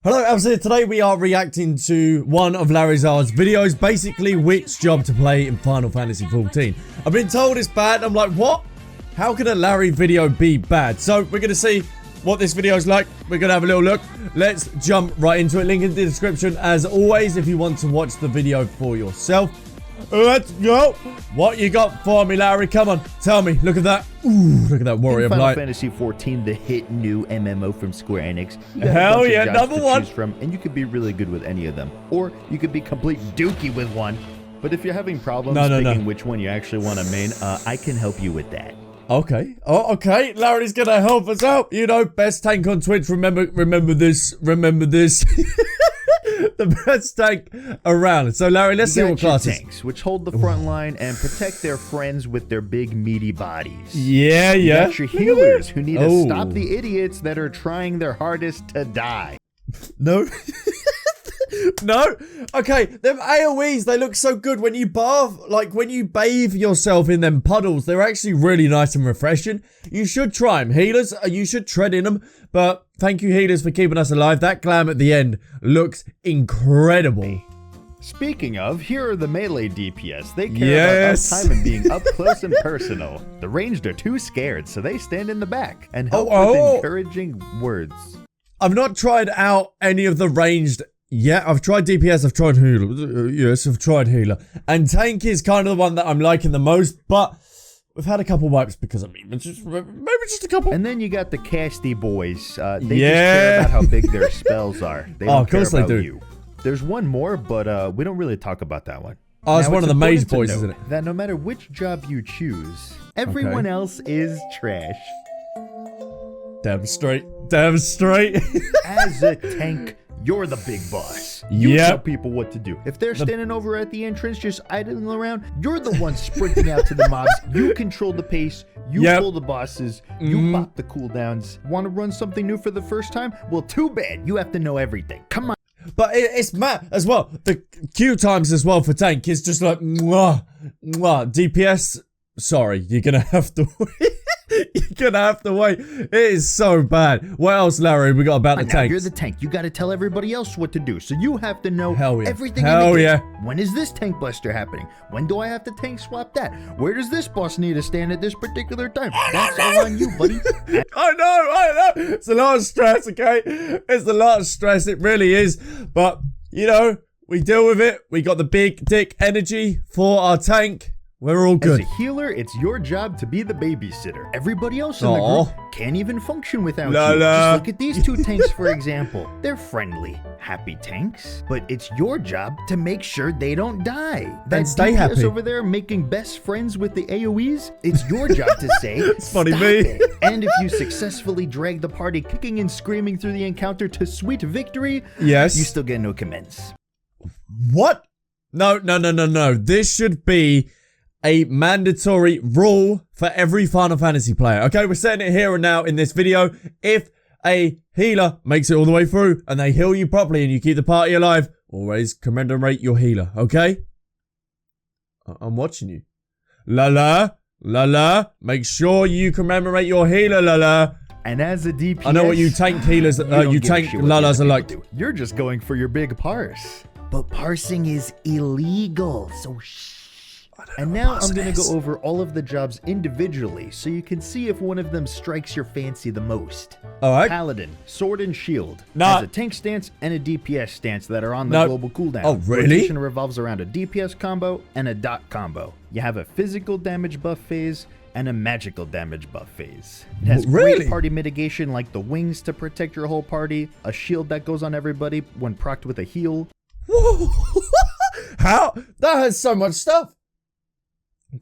Hello, Albsterz. Today we are reacting to one of Larryzaur's videos, basically which job to play in Final Fantasy XIV. I've been told it's bad. I'm like, what? How can a Larry video be bad? So we're going to see what this video is like. We're going to have a little look. Let's jump right into it. Link in the description as always if you want to watch the video for yourself. Let's go. What you got for me, Larry? Come on, tell me. Look at that. Ooh, look at that Warrior of Light. Final Fantasy XIV, the hit new MMO from Square Enix. Hell yeah, number one. From, and you could be really good with any of them, or you could be complete dookie with one. But if you're having problems picking which one you actually want to main, I can help you with that. Okay. Oh, okay. Larry's gonna help us out. You know, best tank on Twitch. Remember this. Remember this. The best tank around. So, Larry, let's see what classes. Tanks, which hold the front line and protect their friends with their big, meaty bodies. Yeah. You got your healers who need to stop the idiots that are trying their hardest to die. No. No? Okay, them AoEs, they look so good when you bath, like when you bathe yourself in them puddles, they're actually really nice and refreshing. You should try them. Healers, you should tread in them, but thank you healers for keeping us alive. That glam at the end looks incredible. Speaking of, here are the melee DPS. They care about uptime and being up close and personal. The ranged are too scared, so they stand in the back and help with encouraging words. I've not tried out any of the ranged. Yeah, I've tried DPS, I've tried healer. Yes, I've tried healer. And tank is kind of the one that I'm liking the most, but we've had a couple wipes because, I mean, maybe just a couple. And then you got the casty boys. They just care about how big their spells are. They don't care about you. There's one more, but we don't really talk about that one. Oh, it's one of the Mage boys, isn't it? That no matter which job you choose, everyone else is trash. Damn straight. Damn straight. As a tank, you're the big boss. You tell people what to do. If they're standing over at the entrance just idling around, you're the one sprinting out to the mobs. You control the pace. You pull the bosses. You pop the cooldowns. Want to run something new for the first time? Well, too bad. You have to know everything. Come on. But it's mad as well. The queue times as well for tank is just like, mwah, mwah. DPS, sorry, you're going to have to wait. You're gonna have to wait. It is so bad. What else, Larry, we got about the tank? You're the tank. You gotta tell everybody else what to do. So you have to know everything. When is this tank buster happening? When do I have to tank swap that? Where does this boss need to stand at this particular time? That's all on you, buddy. I know. It's a lot of stress, okay? It's a lot of stress. It really is. But, you know, we deal with it. We got the big dick energy for our tank. We're all good. As a healer, it's your job to be the babysitter. Everybody else in the group can't even function without you. Just look at these two tanks, for example. They're friendly, happy tanks, but it's your job to make sure they don't die. Then stay happy. Over there making best friends with the AoEs, it's your job to say, it's funny me. And if you successfully drag the party kicking and screaming through the encounter to sweet victory, you still get no commends. What? No. This should be a mandatory rule for every Final Fantasy player. Okay, we're setting it here and now in this video. If a healer makes it all the way through and they heal you properly and you keep the party alive, always commemorate your healer, okay? I'm watching you. Lala, make sure you commemorate your healer, Lala. And as a DPS, I know what you tank healers, you tank Lalas are like. You're just going for your big parse. But parsing is illegal, so shh. And now I'm going to go over all of the jobs individually so you can see if one of them strikes your fancy the most. Alright. Paladin, sword and shield. Has a tank stance and a DPS stance that are on the global cooldown. Oh, really? Rotation revolves around a DPS combo and a dot combo. You have a physical damage buff phase and a magical damage buff phase. It has great party mitigation like the wings to protect your whole party, a shield that goes on everybody when procced with a heal. How? That has so much stuff.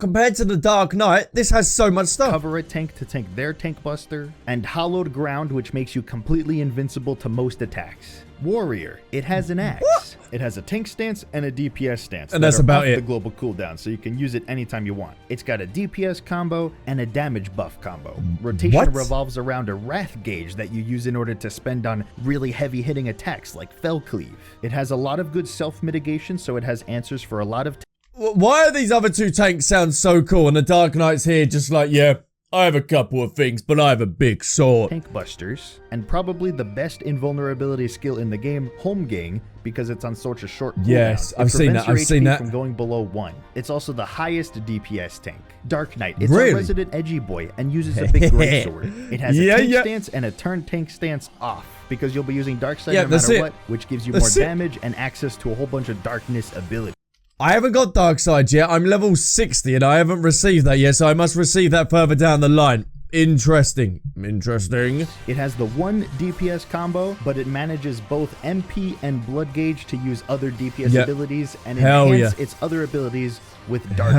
Compared to the Dark Knight, this has so much stuff. Cover a tank to tank their tank buster, and hollowed ground, which makes you completely invincible to most attacks. Warrior, it has an axe. It has a tank stance and a DPS stance. And that's about it. The global cooldown, so you can use it anytime you want. It's got a DPS combo and a damage buff combo. Rotation revolves around a wrath gauge that you use in order to spend on really heavy hitting attacks like Fell Cleave. It has a lot of good self mitigation, so it has answers for a lot of why are these other two tanks sound so cool and the Dark Knight's here just like, yeah, I have a couple of things, but I have a big sword. Tank busters, and probably the best invulnerability skill in the game, Holmgang, because it's on such a short cooldown. Yes, I've seen that. I've seen that. From going below 1. It's also the highest DPS tank. Dark Knight. It's really? a resident edgy boy and uses a big greatsword. It has a tank stance and a turn tank stance off, because you'll be using dark side no matter what, which gives you more damage and access to a whole bunch of darkness abilities. I haven't got dark side yet. I'm level 60 and I haven't received that yet, so I must receive that further down the line. Interesting. Interesting. It has the 1 DPS combo, but it manages both MP and blood gauge to use other DPS abilities and enhance its other abilities with dark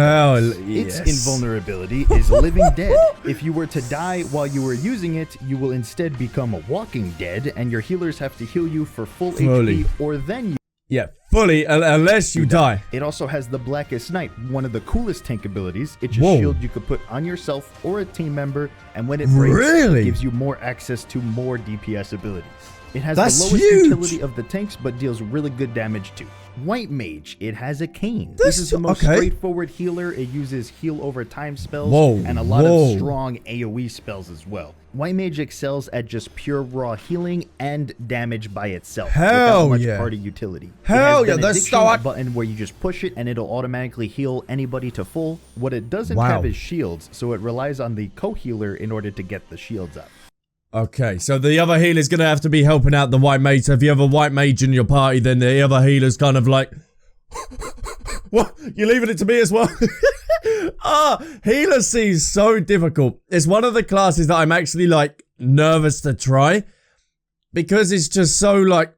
Its invulnerability is living dead. If you were to die while you were using it, you will instead become a walking dead, and your healers have to heal you for full HP, or then you fully, unless you die. It also has the Blackest Night, one of the coolest tank abilities. It's a shield you could put on yourself or a team member, and when it breaks, it gives you more access to more DPS abilities. It has the lowest utility of the tanks, but deals really good damage too. White Mage, it has a cane. This is the most straightforward healer. It uses heal over time spells and a lot of strong AoE spells as well. White Mage excels at just pure raw healing and damage by itself without much party utility. That's a button where you just push it and it'll automatically heal anybody to full. What it doesn't have is shields, so it relies on the co-healer in order to get the shields up. Okay, so the other healer's gonna have to be helping out the white mage. So if you have a white mage in your party, then the other healer's kind of like, what? You're leaving it to me as well? Healer seems so difficult. It's one of the classes that I'm actually like nervous to try because it's just so like.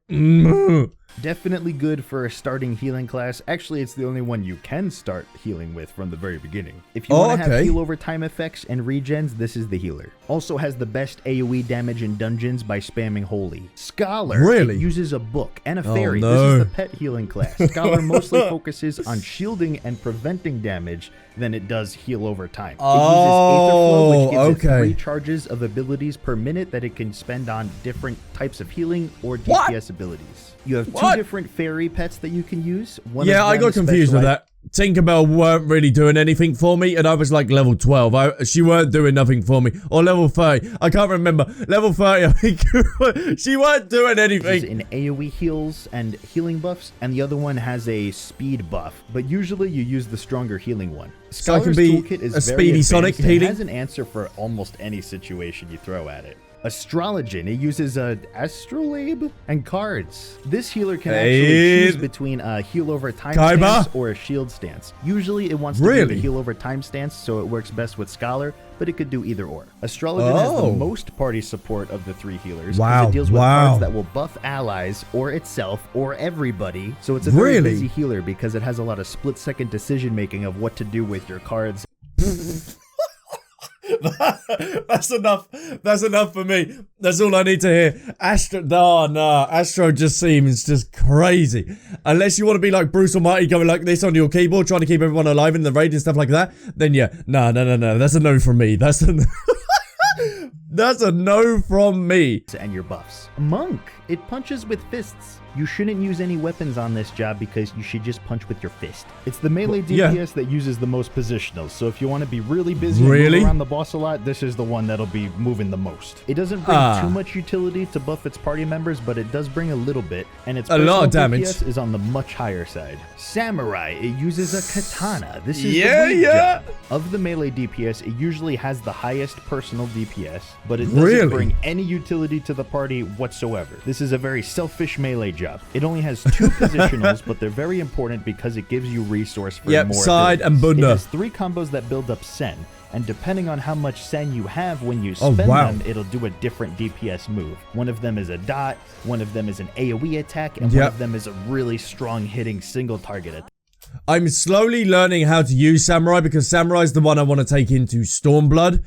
Definitely good for a starting healing class. Actually, it's the only one you can start healing with from the very beginning. If you want to have heal over time effects and regens, this is the healer. Also has the best AoE damage in dungeons by spamming Holy. Scholar uses a book and a fairy. This is the pet healing class. Scholar mostly focuses on shielding and preventing damage than it does heal over time. It uses Aether Flow, which gives it 3 charges of abilities per minute that it can spend on different types of healing or DPS abilities. You have 2 different fairy pets that you can use. I got confused with that. Tinkerbell weren't really doing anything for me, and I was like level 12. She weren't doing nothing for me. Or level 30. I can't remember. Level 30, I think she weren't doing anything. In AoE heals and healing buffs, and the other one has a speed buff. But usually you use the stronger healing one. So I can be a speedy Sonic healing. It has an answer for almost any situation you throw at it. Astrologian, it uses astrolabe and cards. This healer can actually choose between a heal over time stance or a shield stance. Usually it wants to do the heal over time stance, so it works best with Scholar, but it could do either or. Astrologian has the most party support of the 3 healers because it deals with cards that will buff allies or itself or everybody. So it's a very busy healer because it has a lot of split-second decision making of what to do with your cards. That's enough. That's enough for me. That's all I need to hear. Astro just seems just crazy. Unless you want to be like Bruce Almighty going like this on your keyboard, trying to keep everyone alive in the raid and stuff like that, then yeah. No. That's a no from me. That's a That's a no from me. And your buffs. Monk. It punches with fists. You shouldn't use any weapons on this job because you should just punch with your fist. It's the melee DPS that uses the most positionals, so if you want to be really busy and move around the boss a lot, this is the one that'll be moving the most. It doesn't bring too much utility to buff its party members, but it does bring a little bit, and its personal DPS is on the much higher side. Samurai, it uses a katana. This is the weak job. Of the melee DPS, it usually has the highest personal DPS, but it doesn't bring any utility to the party whatsoever. This is a very selfish melee job. It only has 2 positionals, but they're very important because it gives you resource for more side and bunda. It has 3 combos that build up Sen, and depending on how much Sen you have when you spend them, it'll do a different DPS move. One of them is a dot, one of them is an AoE attack, and one of them is a really strong hitting single target attack. I'm slowly learning how to use Samurai because Samurai is the one I want to take into Stormblood.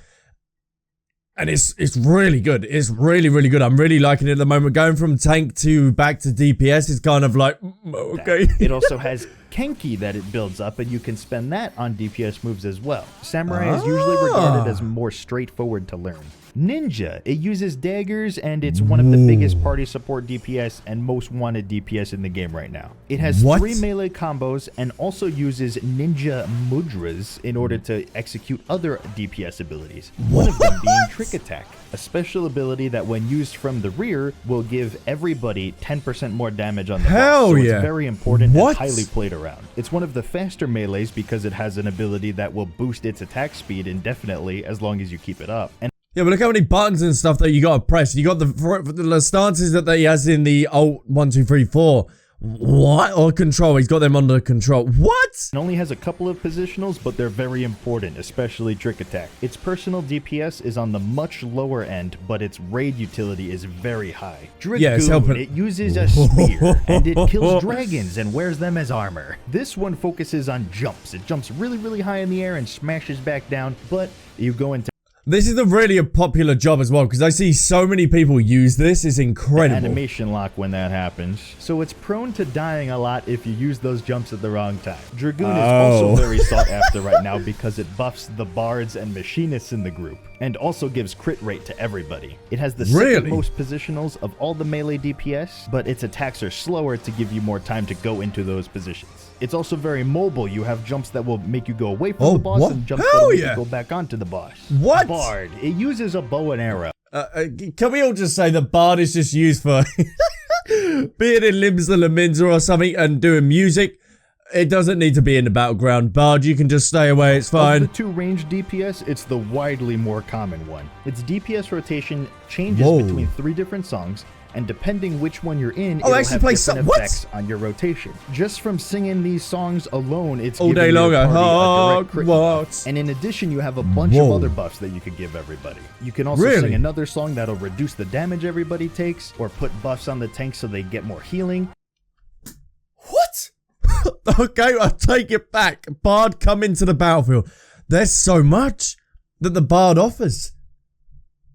And it's really good. It's really, really good. I'm really liking it at the moment. Going from tank to back to DPS is kind of like, okay. It also has Kenki that it builds up, and you can spend that on DPS moves as well. Samurai is usually regarded as more straightforward to learn. Ninja. It uses daggers, and it's one of the biggest party support DPS and most wanted DPS in the game right now. It has 3 melee combos and also uses Ninja Mudras in order to execute other DPS abilities. One of them being Trick Attack, a special ability that when used from the rear will give everybody 10% more damage on the boss. So it's very important and highly played around. It's one of the faster melees because it has an ability that will boost its attack speed indefinitely as long as you keep it up. And yeah, but look how many buttons and stuff that you gotta press. You got the stances that he has in the Alt 1, 2, 3, 4. What? Or control. He's got them under control. What? It only has a couple of positionals, but they're very important, especially Trick Attack. Its personal DPS is on the much lower end, but its raid utility is very high. Dragoon, it uses a spear, and it kills dragons and wears them as armor. This one focuses on jumps. It jumps really, really high in the air and smashes back down, but you go into this is really a popular job as well, because I see so many people use this. It's incredible. Animation lock when that happens. So it's prone to dying a lot if you use those jumps at the wrong time. Dragoon is also very sought after right now because it buffs the bards and machinists in the group, and also gives crit rate to everybody. It has the second most positionals of all the melee DPS, but its attacks are slower to give you more time to go into those positions. It's also very mobile. You have jumps that will make you go away from the boss and jumps that will make you go back onto the boss. What? Bard. It uses a bow and arrow. Can we all just say the Bard is just used for being in Limbs the Laminza or something and doing music? It doesn't need to be in the battleground. Bard, you can just stay away. It's fine. Of the 2 ranged DPS, it's the widely more common one. Its DPS rotation changes between 3 different songs, and depending which one you're in, it'll have different effects on your rotation. Just from singing these songs alone, it's all day long. And in addition, you have a bunch of other buffs that you could give everybody. You can also sing another song that'll reduce the damage everybody takes, or put buffs on the tank so they get more healing. What? Okay, I'll take it back. Bard, come into the battlefield. There's so much that the Bard offers.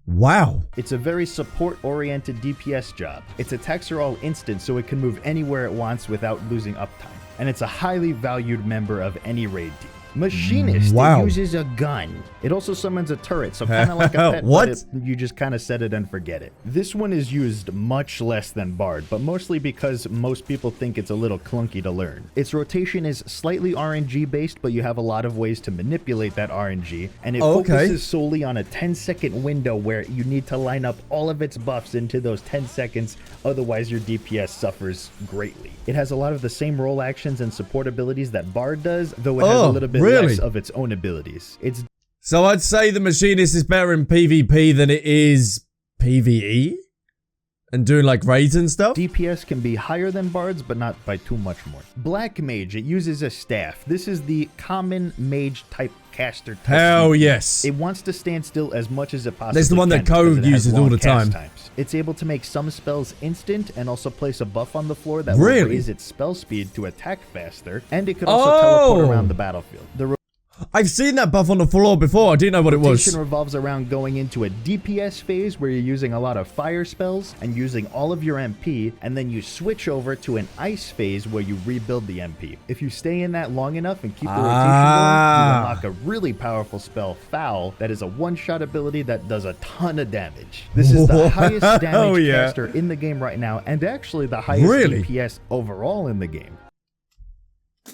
Wow. It's a very support-oriented DPS job. Its attacks are all instant, so it can move anywhere it wants without losing uptime. And it's a highly valued member of any raid team. Machinist, it uses a gun. It also summons a turret, so kind of like a pet, but you just kind of set it and forget it. This one is used much less than Bard, but mostly because most people think it's a little clunky to learn. Its rotation is slightly RNG based, but you have a lot of ways to manipulate that RNG, and it focuses solely on a 10-second window where you need to line up all of its buffs into those 10 seconds, otherwise your DPS suffers greatly. It has a lot of the same role actions and support abilities that Bard does, though it has a little bit less of its own abilities. So I'd say the Machinist is better in PvP than it is PvE? And doing like raids and stuff? DPS can be higher than Bards, but not by too much more. Black Mage, it uses a staff. This is the common mage type caster type. Hell yes. It wants to stand still as much as it possibly can. There's the one that Code uses all the time. It's able to make some spells instant and also place a buff on the floor that will raise its spell speed to attack faster. And it can also teleport around the battlefield. I've seen that buff on the floor before. I didn't know what it was. Rotation revolves around going into a DPS phase where you're using a lot of fire spells and using all of your MP, and then you switch over to an ice phase where you rebuild the MP. If you stay in that long enough and keep the rotation going, you unlock a really powerful spell, Foul, that is a one-shot ability that does a ton of damage. This is the highest damage caster in the game right now, and actually the highest DPS overall in the game.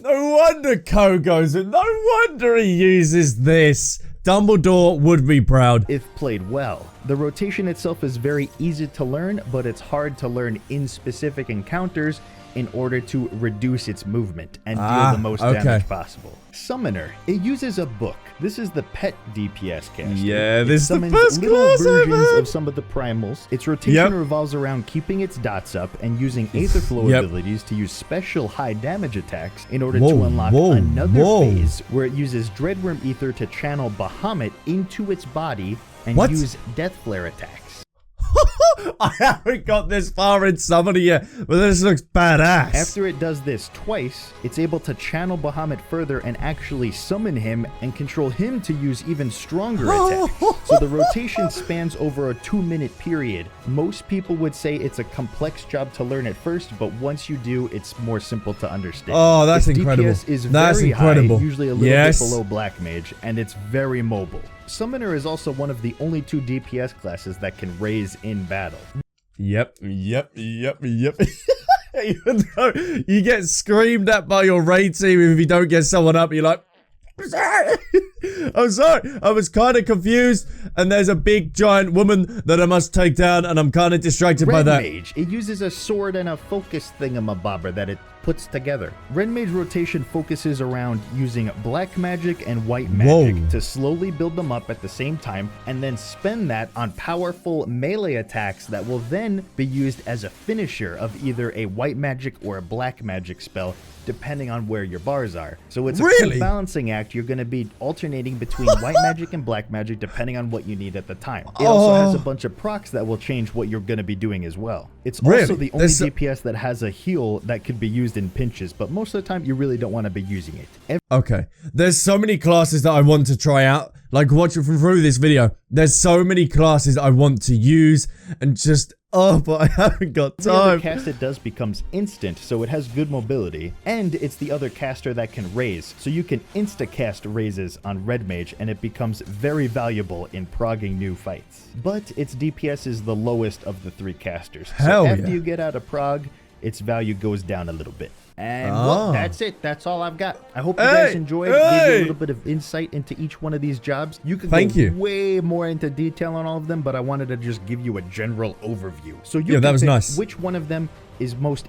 No wonder Ko goes in. No wonder he uses this. Dumbledore would be proud. If played well. The rotation itself is very easy to learn, but it's hard to learn in specific encounters in order to reduce its movement and deal the most damage possible. Summoner, it uses a book. This is the pet DPS caster. Yeah, this is the best little versions of some of the primals. Its rotation revolves around keeping its dots up and using Aetherflow abilities to use special high damage attacks in order to unlock another phase where it uses Dreadworm Ether to channel Bahamut into its body and use Death Flare attacks. I haven't got this far in Summoner yet, but this looks badass. After it does this twice, it's able to channel Bahamut further and actually summon him and control him to use even stronger attacks. So the rotation spans over a 2-minute period. Most people would say it's a complex job to learn at first, but once you do, it's more simple to understand. Oh, that's incredible. DPS is very high, usually a little bit below Black Mage, and it's very mobile. Summoner is also one of the only 2 DPS classes that can raise in battle. Yep. Even though you get screamed at by your raid team if you don't get someone up, you're like, I'm sorry. I was kind of confused, and there's a big giant woman that I must take down, and I'm kind of distracted by that. Mage, it uses a sword and a focus thingamabobber that it puts together. Red Mage rotation focuses around using black magic and white magic to slowly build them up at the same time, and then spend that on powerful melee attacks that will then be used as a finisher of either a white magic or a black magic spell, depending on where your bars are. So it's a cool balancing act. You're going to be alternating between white magic and black magic depending on what you need at the time. It also has a bunch of procs that will change what you're going to be doing as well. It's also the only DPS that has a heal that could be used in pinches, but most of the time you really don't want to be using it. Okay, there's so many classes that I want to try out. Like, watching through this video, there's so many classes I want to use, and just, but I haven't got time. The other cast it does becomes instant, so it has good mobility, and it's the other caster that can raise, so you can insta-cast raises on Red Mage, and it becomes very valuable in progging new fights. But its DPS is the lowest of the 3 casters, so after you get out of prog, its value goes down a little bit. And well, that's it. That's all I've got. I hope you guys enjoyed. Gave you a little bit of insight into each one of these jobs. You could go way more into detail on all of them, but I wanted to just give you a general overview. So you can pick which one of them is most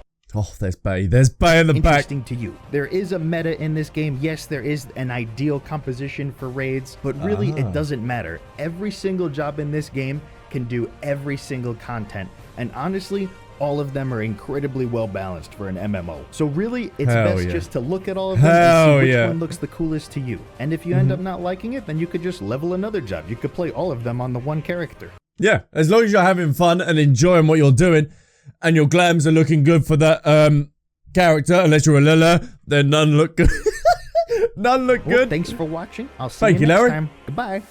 there's Bay. There's Bay in the back. Interesting to you. There is a meta in this game. Yes, there is an ideal composition for raids, but really it doesn't matter. Every single job in this game can do every single content. And honestly, all of them are incredibly well balanced for an MMO. So really, it's best just to look at all of them and see which one looks the coolest to you. And if you end up not liking it, then you could just level another job. You could play all of them on the one character. Yeah, as long as you're having fun and enjoying what you're doing, and your glams are looking good for that character, unless you're a Lilla, then none look good. None look good. Thanks for watching. I'll see you next time. Goodbye.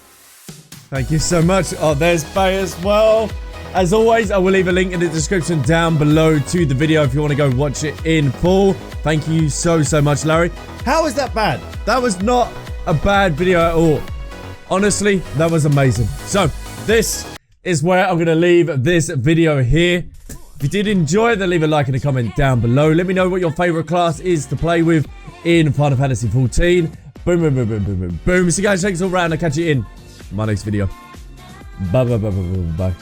Thank you so much. There's Bay as well. As always, I will leave a link in the description down below to the video if you want to go watch it in full. Thank you so much, Larry. How is that bad? That was not a bad video at all. Honestly, that was amazing. So, this is where I'm going to leave this video here. If you did enjoy it, then leave a like and a comment down below. Let me know what your favorite class is to play with in Final Fantasy XIV. Boom, boom, boom, boom, boom, boom, boom. So guys, thanks all round. I'll catch you in my next video. Bye.